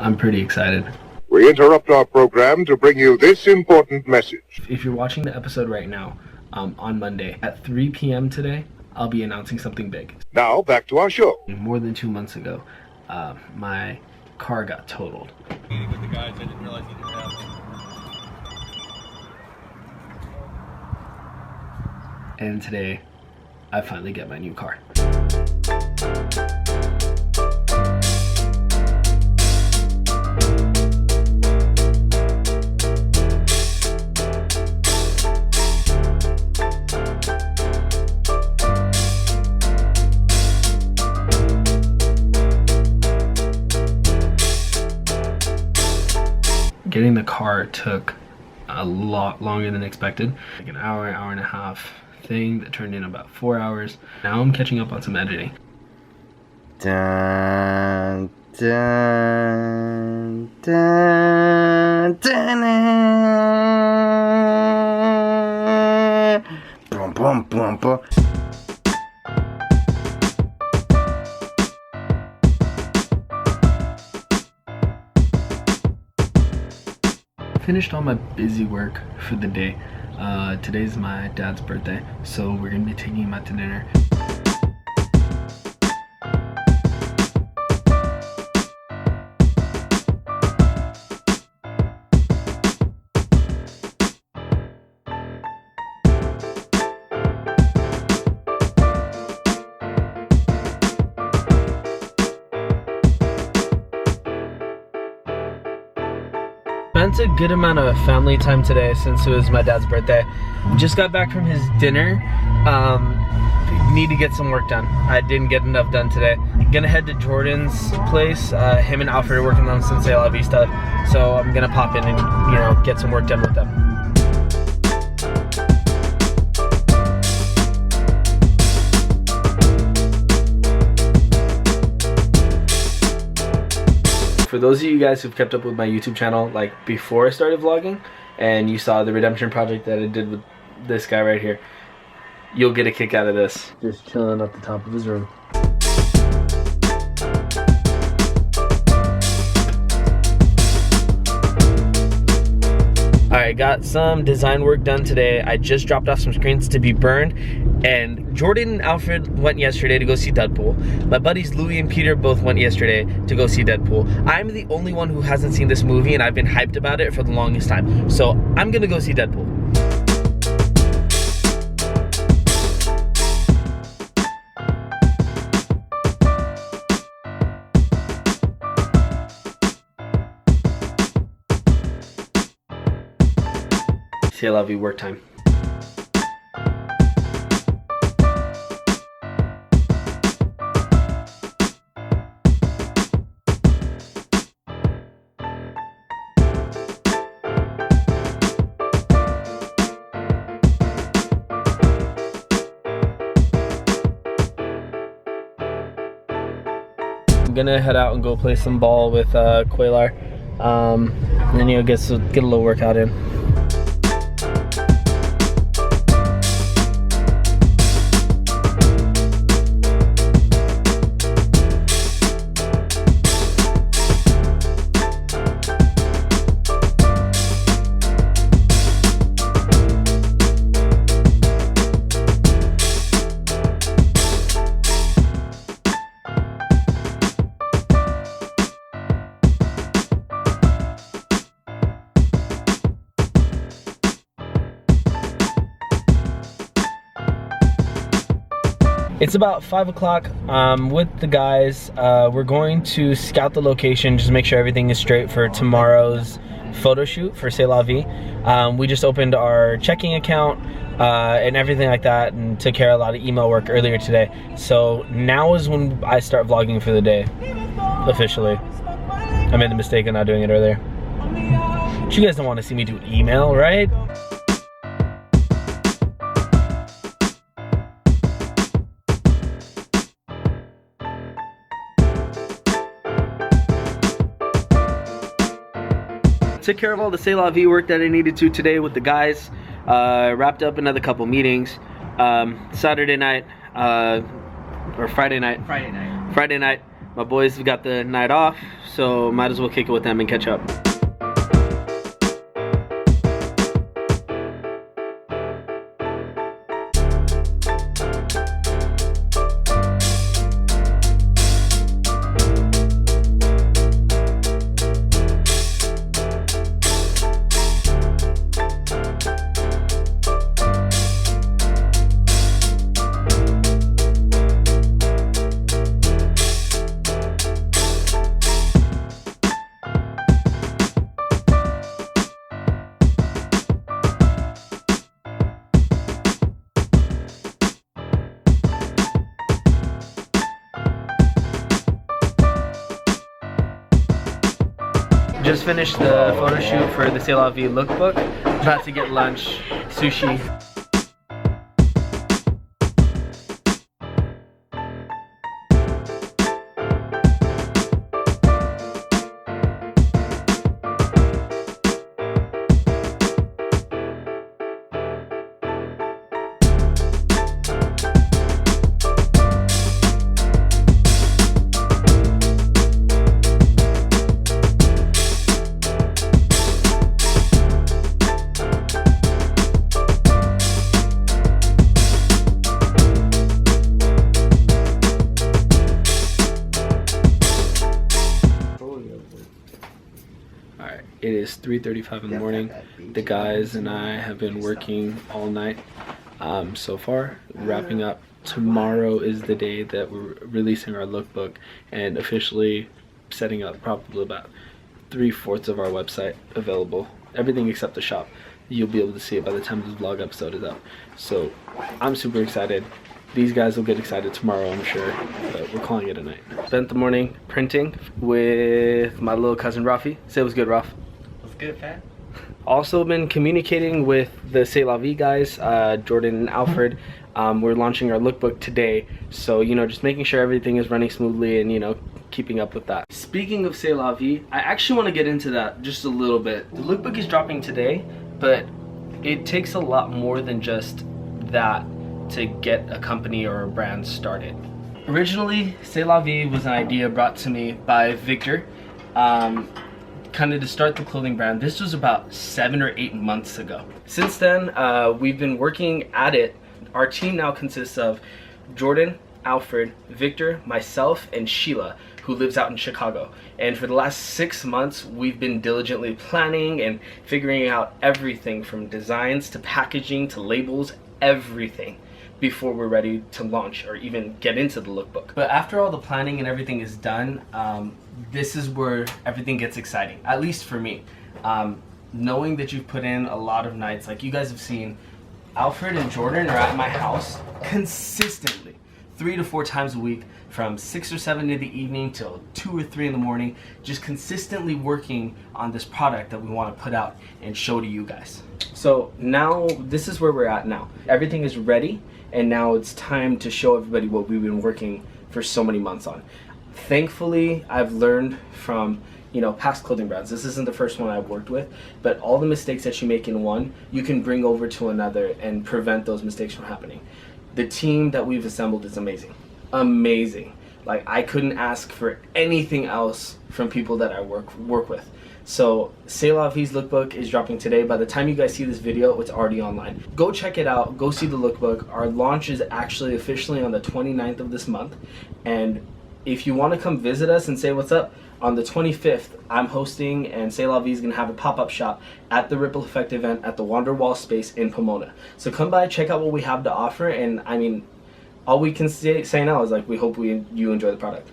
I'm pretty excited. We interrupt our program to bring you this important message. If you're watching the episode right now, on Monday at 3 p.m. today, I'll be announcing something big. Now, back to our show. More than 2 months ago, my car got totaled. With the guys, I didn't realize you didn't have. And today, I finally get my new car. Getting the car took a lot longer than expected. Like an hour and a half thing that turned in about 4 hours. Now I'm catching up on some editing. Dun, dun, dun, dun, dun. Boom, boom, boom, boom. Finished all my busy work for the day. Today's my dad's birthday, so we're gonna be taking him out to dinner. Spent a good amount of family time today since it was my dad's birthday. Just got back from his dinner. Need to get some work done. I didn't get enough done today. Gonna head to Jordan's place. Him and Alfred are working on some C'est La Vie stuff, so I'm gonna pop in and get some work done with them. For those of you guys who've kept up with my YouTube channel like before I started vlogging, and you saw the redemption project that I did with this guy right here, you'll get a kick out of this. Just chilling at the top of his room. Alright, got some design work done today. I just dropped off some screens to be burned, and Jordan and Alfred went yesterday to go see Deadpool. My buddies Louie and Peter both went yesterday to go see Deadpool. I'm the only one who hasn't seen this movie, and I've been hyped about it for the longest time. So I'm gonna go see Deadpool. C'est la vie, work time. I'm gonna head out and go play some ball with Cuellar, and then get a little workout in. It's about 5 o'clock. With the guys. We're going to scout the location, just make sure everything is straight for tomorrow's photo shoot for C'est La Vie. We just opened our checking account and everything like that, and took care of a lot of email work earlier today. So now is when I start vlogging for the day, officially. I made the mistake of not doing it earlier. But you guys don't want to see me do email, right? Took care of all the C'est La Vie work that I needed to today with the guys. Wrapped up another couple meetings. Saturday night, or Friday night. Friday night. My boys have got the night off, so might as well kick it with them and catch up. Just finished the photo shoot for the C'est La Vie lookbook. About to get lunch, sushi. It is 3:35 in the morning. The guys and I have been working all night so far, wrapping up. Tomorrow is the day that we're releasing our lookbook and officially setting up probably about 3/4 of our website available. Everything except the shop. You'll be able to see it by the time this vlog episode is out. So I'm super excited. These guys will get excited tomorrow, I'm sure, but we're calling it a night. Spent the morning printing with my little cousin Rafee. Say what's good, Raf. Good, fam. Also been communicating with the C'est La Vie guys, Jordan and Alfred. We're launching our lookbook today, so you know, just making sure everything is running smoothly and you know, keeping up with that. Speaking of C'est La Vie, I actually want to get into that just a little bit. The lookbook is dropping today, but it takes a lot more than just that to get a company or a brand started. Originally, C'est La Vie was an idea brought to me by Victor. Kind of to start the clothing brand. This was about 7 or 8 months ago. Since then, we've been working at it. Our team now consists of Jordan, Alfred, Victor, myself, and Sheila, who lives out in Chicago. And for the last 6 months, we've been diligently planning and figuring out everything from designs to packaging to labels, everything, before we're ready to launch or even get into the lookbook. But after all the planning and everything is done, this is where everything gets exciting, at least for me. Knowing that you've put in a lot of nights, like you guys have seen, Alfred and Jordan are at my house consistently 3 to 4 times a week from 6 or 7 in the evening till 2 or 3 in the morning, just consistently working on this product that we want to put out and show to you guys. So now this is where we're at now. Everything is ready, and now it's time to show everybody what we've been working for so many months on. Thankfully, I've learned from, you know, past clothing brands. This isn't the first one I've worked with, but all the mistakes that you make in one, you can bring over to another and prevent those mistakes from happening. The team that we've assembled is amazing. Amazing. Like, I couldn't ask for anything else from people that I work with. So C'est La Vie's lookbook is dropping today. By the time you guys see this video, it's already online. Go check it out. Go see the lookbook. Our launch is actually officially on the 29th of this month. And if you want to come visit us and say what's up, on the 25th, I'm hosting, and C'est La Vie is going to have a pop-up shop at the Ripple Effect event at the Wanderwall space in Pomona. So come by, check out what we have to offer, and I mean, all we can say now is like, we hope you enjoy the product.